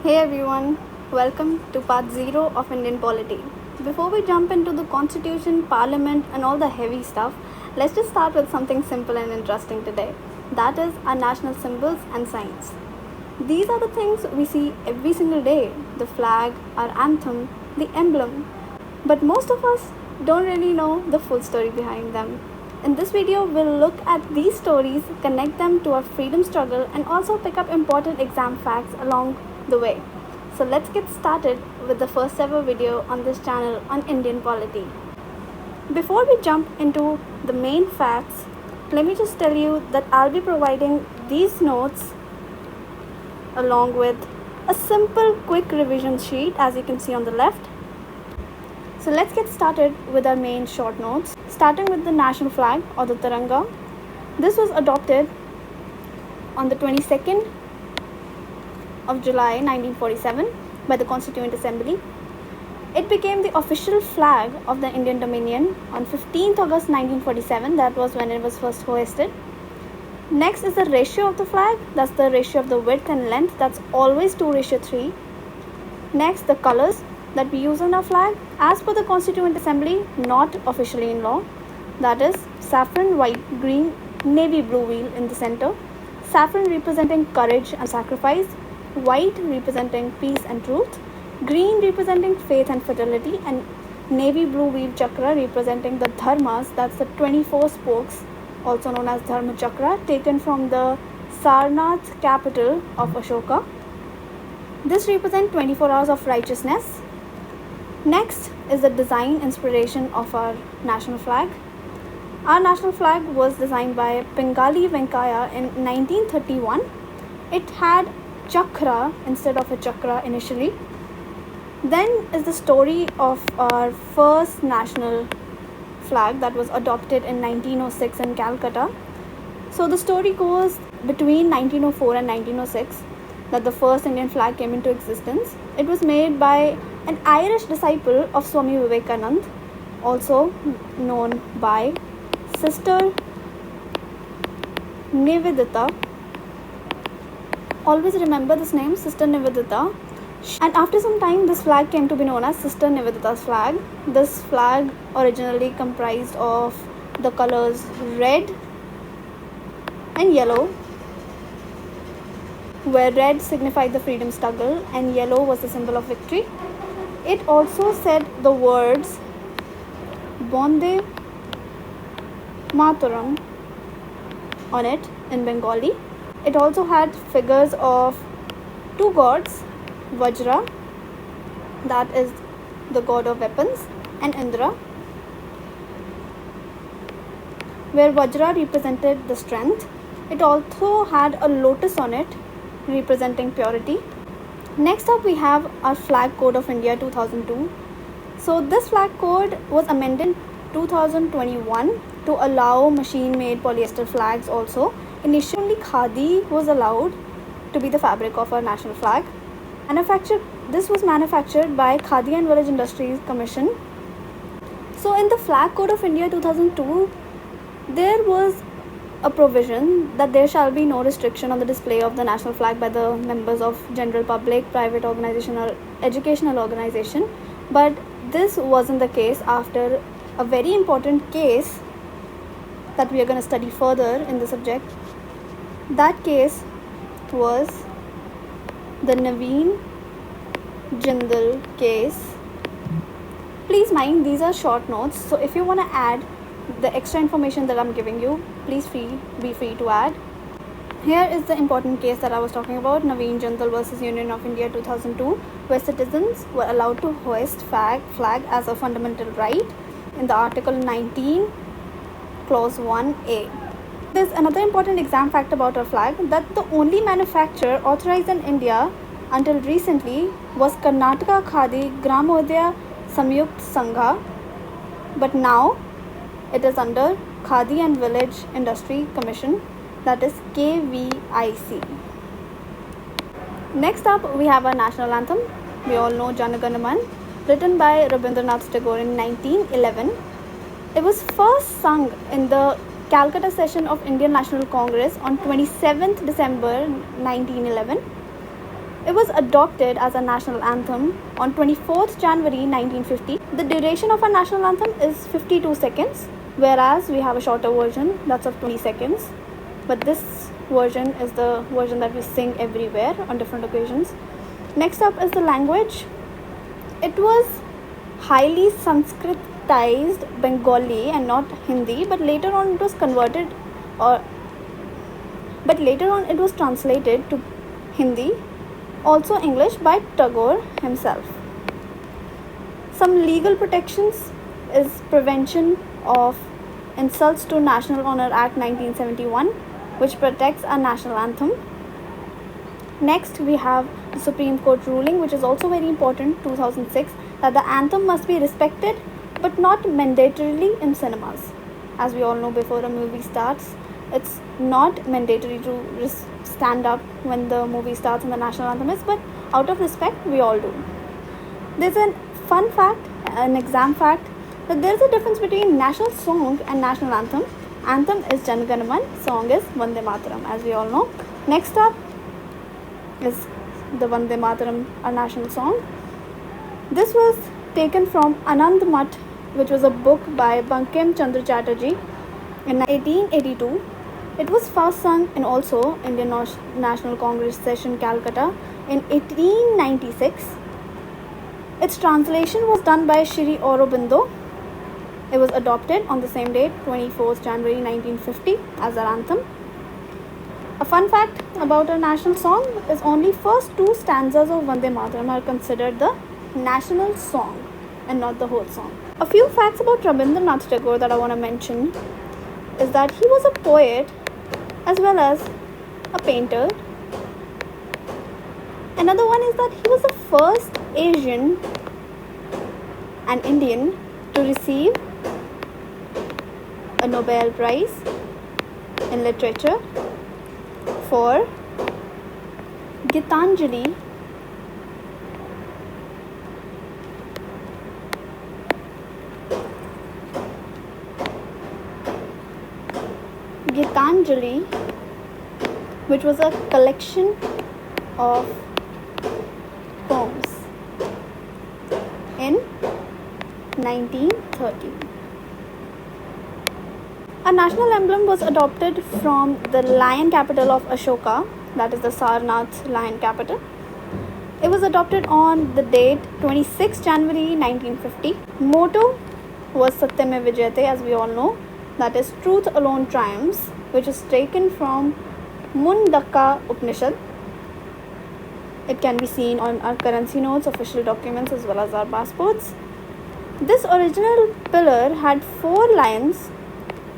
Hey everyone, welcome to Part-0 of Indian Polity. Before we jump into the constitution, parliament and all the heavy stuff, let's just start with something simple and interesting today. That is our national symbols and signs. These are the things we see every single day. The flag, our anthem, the emblem. But most of us don't really know the full story behind them. In this video, we'll look at these stories, connect them to our freedom struggle and also pick up important exam facts along the way. So let's get started with the first ever video on this channel on Indian polity. Before we jump into the main facts, let me just tell you that I'll be providing these notes along with a simple quick revision sheet as you can see on the left. So let's get started with our main short notes, starting with the national flag or the Tiranga. This was adopted on the 22nd of July 1947 by the Constituent Assembly. It became the official flag of the Indian Dominion on 15th August 1947. That was when it was first hoisted. Next is the ratio of the flag. That's the ratio of the width and length. That's always 2:3. Next, the colors that we use on our flag as per the Constituent Assembly, not officially in law. That is saffron, white, green, navy blue wheel in the center. Saffron representing courage and sacrifice. White representing peace and truth. Green representing faith and fidelity. And navy blue wheel chakra representing the dharmas. That's the 24 spokes, also known as Dharma Chakra, taken from the Sarnath capital of Ashoka. This represents 24 hours of righteousness. Next is the design inspiration of our national flag. Our national flag was designed by Pingali Venkaya in 1931. It had chakra instead of a chakra initially. Then is the story of our first national flag that was adopted in 1906 in Calcutta. So the story goes between 1904 and 1906 that the first Indian flag came into existence. It was made by an Irish disciple of Swami Vivekananda, also known by Sister Nivedita. Always remember this name, Sister Nivedita. And after some time, this flag came to be known as Sister Nivedita's flag. This flag originally comprised of the colors red and yellow, where red signified the freedom struggle and yellow was the symbol of victory. It also said the words Bonde Mataram on it in Bengali. It also had figures of two gods, Vajra, that is the god of weapons, and Indra, where Vajra represented the strength. It also had a lotus on it representing purity. Next up we have our Flag Code of India 2002. So this flag code was amended in 2021 to allow machine-made polyester flags also. Initially khadi was allowed to be the fabric of our national flag. This was manufactured by Khadi and Village Industries Commission. So in the Flag Code of India 2002, there was a provision that there shall be no restriction on the display of the national flag by the members of general public, private organization or educational organization. But this wasn't the case after a very important case that we are going to study further in the subject. That case was the Naveen Jindal case. Please mind, these are short notes, so if you want to add the extra information that I'm giving you, please be free to add. Here is the important case that I was talking about, Naveen Jindal versus Union of India 2002, where citizens were allowed to hoist flag as a fundamental right in the Article 19, Clause 1A. There's another important exam fact about our flag, that the only manufacturer authorized in India until recently was Karnataka Khadi Gramodaya Samyukt Sangha, but now it is under Khadi and Village Industry Commission, that is KVIC. Next up we have our national anthem. We all know Jana Gana Man, written by Rabindranath Tagore in 1911. It was first sung in the Calcutta session of Indian National Congress on 27th December 1911. It was adopted as a national anthem on 24th January 1950. The duration of our national anthem is 52 seconds, whereas we have a shorter version that's of 20 seconds. But this version is the version that we sing everywhere on different occasions. Next up is the language. It was highly Sanskritized Bengali and not Hindi, but later on it was translated to Hindi, also English, by Tagore himself. Some legal protections is Prevention of Insults to National Honor Act 1971, which protects our national anthem. Next, we have the Supreme Court ruling, which is also very important, 2006, that the anthem must be respected but not mandatorily in cinemas. As we all know, before a movie starts, it's not mandatory to stand up when the movie starts and the national anthem is, but out of respect, we all do. There's a fun fact, an exam fact, that there's a difference between national song and national anthem. Anthem is Jan Gan Man, song is Vande Mataram, as we all know. Next up is the Vande Mataram, our national song. This was taken from Anand Math, which was a book by Bankim Chandra Chatterjee in 1882. It was first sung in also Indian National Congress session Calcutta in 1896. Its translation was done by Shri Aurobindo. It was adopted on the same date, 24th January 1950, as our anthem. A fun fact about our national song is only first two stanzas of Vande Mataram are considered the national song and not the whole song. A few facts about Rabindranath Tagore that I want to mention is that he was a poet as well as a painter. Another one is that he was the first Asian and Indian to receive a Nobel Prize in Literature for Gitanjali which was a collection of poems in 1930. A national emblem was adopted from the lion capital of Ashoka, that is the Sarnath lion capital. It was adopted on the date 26 January 1950. Motto was Satyame Vijayate, as we all know, that is truth alone triumphs, which is taken from Mundaka Upanishad. It can be seen on our currency notes, official documents, as well as our passports. This original pillar had 4 lions,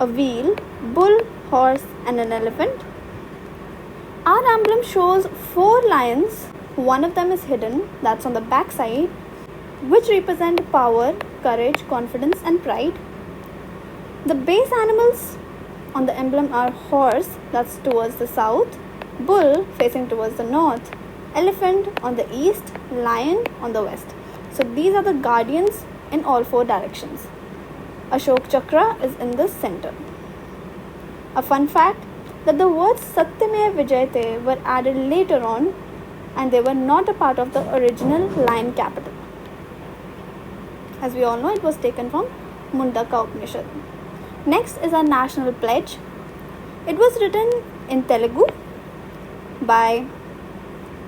a wheel, bull, horse, and an elephant. Our emblem shows 4 lions. One of them is hidden, that's on the back side, which represent power, courage, confidence, and pride. The base animals on the emblem are horse, that's towards the south, bull facing towards the north, elephant on the east, lion on the west. So these are the guardians in all 4 directions. Ashok Chakra is in the center. A fun fact that the words Satyame Vijayate were added later on and they were not a part of the original lion capital. As we all know, it was taken from Mundaka Upanishad. Next is our national pledge. It was written in Telugu by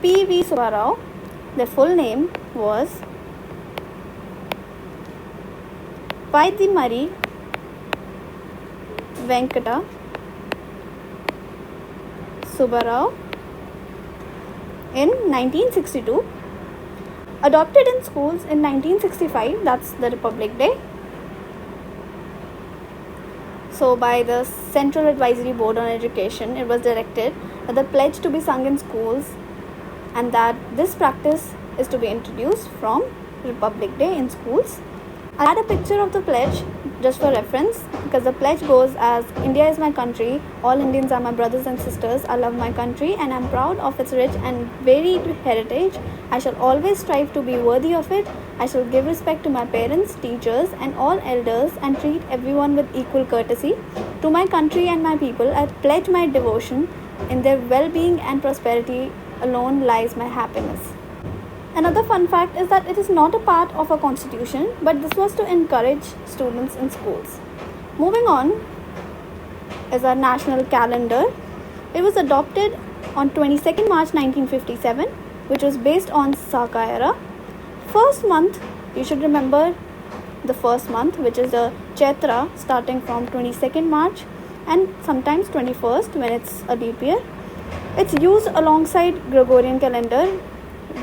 P.V. Subbarao. Their full name was Vaidimari Venkata Subbarao in 1962. Adopted in schools in 1965, that's the Republic Day. So by the Central Advisory Board on Education, it was directed that the pledge to be sung in schools and that this practice is to be introduced from Republic Day in schools. I had a picture of the pledge just for reference because the pledge goes as India is my country, all Indians are my brothers and sisters, I love my country and I am proud of its rich and varied heritage. I shall always strive to be worthy of it. I shall give respect to my parents, teachers and all elders and treat everyone with equal courtesy. To my country and my people, I pledge my devotion in their well-being and prosperity alone lies my happiness. Another fun fact is that it is not a part of our constitution, but this was to encourage students in schools. Moving on is our national calendar. It was adopted on 22nd March 1957, which was based on Saka era. First month, you should remember the first month, which is the Chaitra, starting from 22nd March and sometimes 21st when it's a leap year. It's used alongside Gregorian calendar.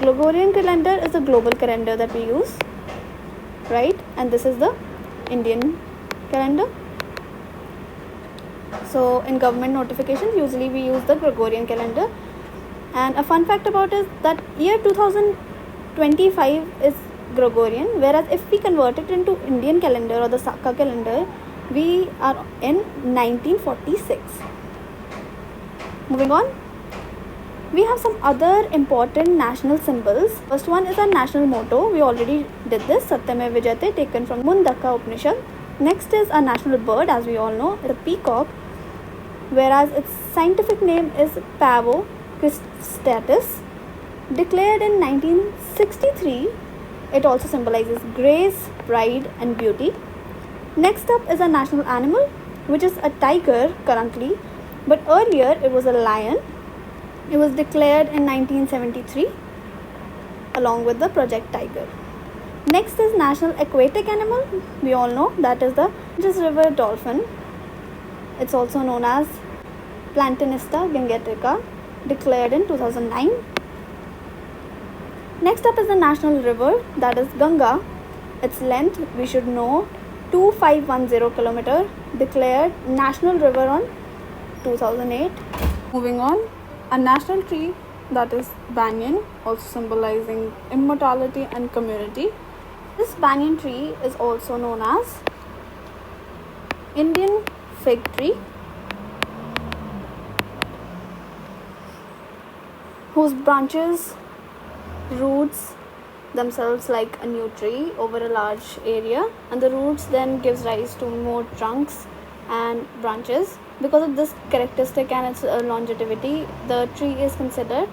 Gregorian calendar is the global calendar that we use, right? And this is the Indian calendar. So in government notifications, usually we use the Gregorian calendar. And a fun fact about it is that year 2025 is Gregorian, whereas if we convert it into Indian calendar or the Saka calendar, we are in 1946. Moving on, we have some other important national symbols. First one is our national motto. We already did this, Satyamev Vijayate, taken from Mundaka Upanishad. Next is our national bird, as we all know, the peacock, whereas its scientific name is Pavo cristatus. Declared in 1963, it also symbolizes grace, pride and beauty. Next up is a national animal, which is a tiger currently, but earlier it was a lion. It was declared in 1973 along with the Project Tiger. Next is national aquatic animal. We all know that is the Ganges River dolphin. It's also known as Plantanista gangetica, declared in 2009. Next up is the national river, that is Ganga. Its length, we should know, 2510 km, declared national river on 2008. Moving on, a national tree, that is banyan, also symbolizing immortality and community. This banyan tree is also known as Indian fig tree, whose branches roots themselves like a new tree over a large area, and the roots then gives rise to more trunks and branches. Because of this characteristic and its longevity, the tree is considered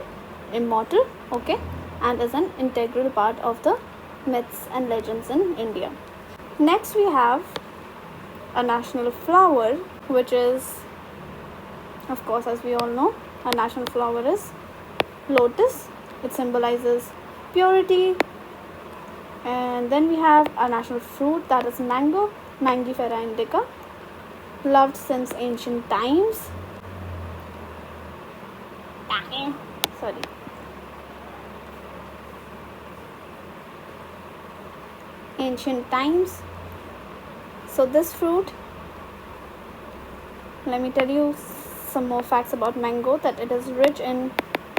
immortal, okay, and is an integral part of the myths and legends in India. Next we have a national flower, which is, of course, as we all know, our national flower is lotus. It symbolizes purity. And then we have a national fruit, that is mango, Mangifera indica, loved since ancient times. Ancient times. So this fruit, let me tell you some more facts about mango, that it is rich in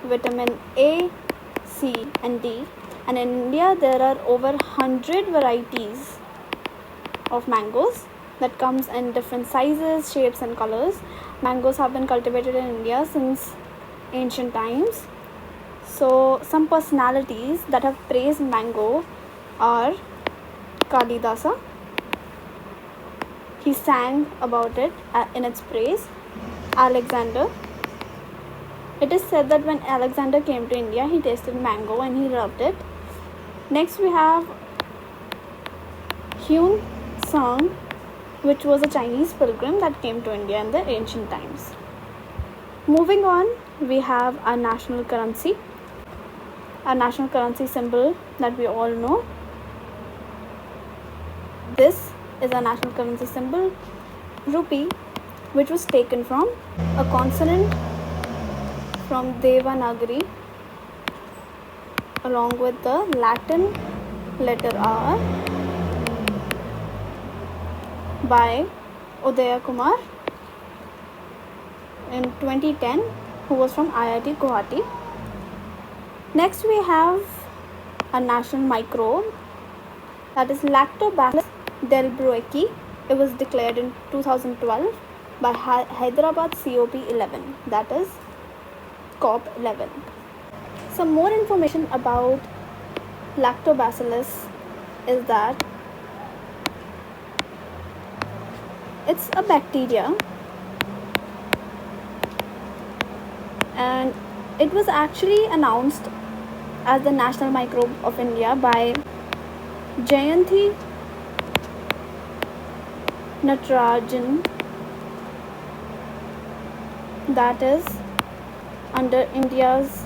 vitamin A, C and D, and in India there are over 100 varieties of mangoes that comes in different sizes, shapes and colors. Mangoes have been cultivated in India since ancient times. So some personalities that have praised mango are Kalidasa. He sang about it in its praise. Alexander. It is said that when Alexander came to India, he tasted mango and he loved it. Next we have Hyun Sung, which was a Chinese pilgrim that came to India in the ancient times. Moving on, we have our national currency. Our national currency symbol that we all know. This is our national currency symbol, rupee, which was taken from a consonant from Devanagari along with the Latin letter R by Udaya Kumar in 2010, who was from IIT Guwahati. Next we have a national microbe, that is Lactobacillus delbrueckii. It was declared in 2012 by Hyderabad COP11, that is COP11. Some more information about Lactobacillus is that it's a bacteria and It was actually announced as the national microbe of India by Jayanthi Natarajan, that is under India's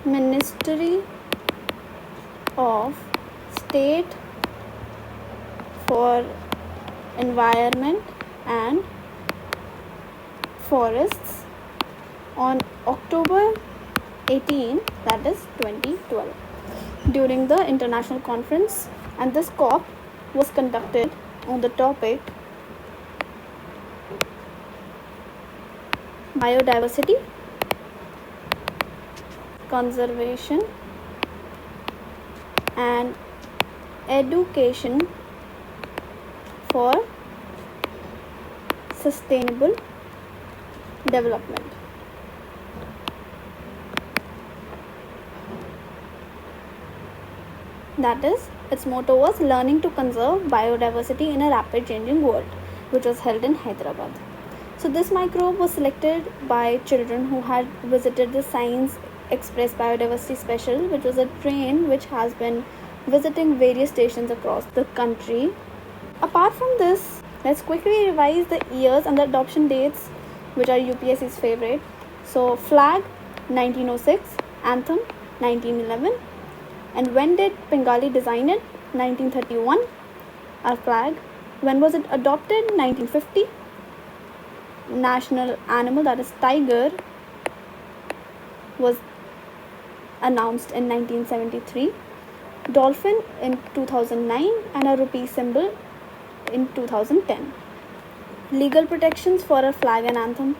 Ministry of State for Environment and Forests on October 18, that is 2012, during the international conference, and this COP was conducted on the topic biodiversity, conservation and education for sustainable development. That is, its motto was learning to conserve biodiversity in a rapid changing world, which was held in Hyderabad. So this microbe was selected by children who had visited the Science Express Biodiversity Special, which was a train which has been visiting various stations across the country. Apart from this, let's quickly revise the years and the adoption dates, which are UPSC's favorite. So flag 1906, anthem 1911, and when did Bengali design it? 1931. Our flag, when was it adopted? 1950. National animal, that is tiger, was announced in 1973. Dolphin in 2009, and a rupee symbol in 2010. Legal protections for a flag and anthem.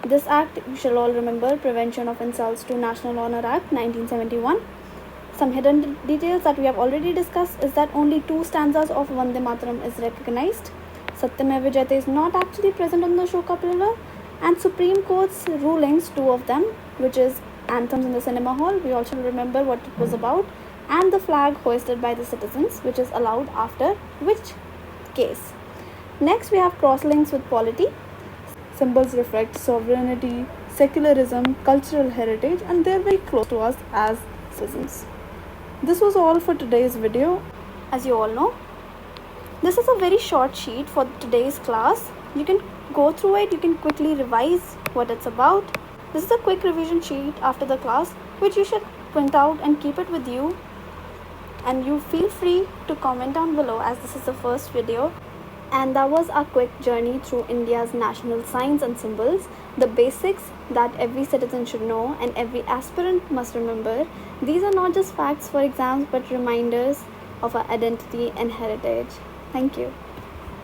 This act, you shall all remember, Prevention of Insults to National Honor Act 1971. Some hidden details that we have already discussed is that only 2 stanzas of Vande Mataram is recognized. Satyameva Jayate is not actually present on the Ashoka pillar, and Supreme Court's rulings, 2 of them, which is anthems in the cinema hall, we all should remember what it was about, and the flag hoisted by the citizens, which is allowed after which case. Next, we have cross-links with polity. Symbols reflect sovereignty, secularism, cultural heritage, and they're very close to us as citizens. This was all for today's video. As you all know, this is a very short sheet for today's class. You can go through it, you can quickly revise what it's about. This is a quick revision sheet after the class, which you should print out and keep it with you. And you feel free to comment down below, as this is the first video. And that was our quick journey through India's national signs and symbols, the basics that every citizen should know and every aspirant must remember. These are not just facts for exams, but reminders of our identity and heritage. Thank you.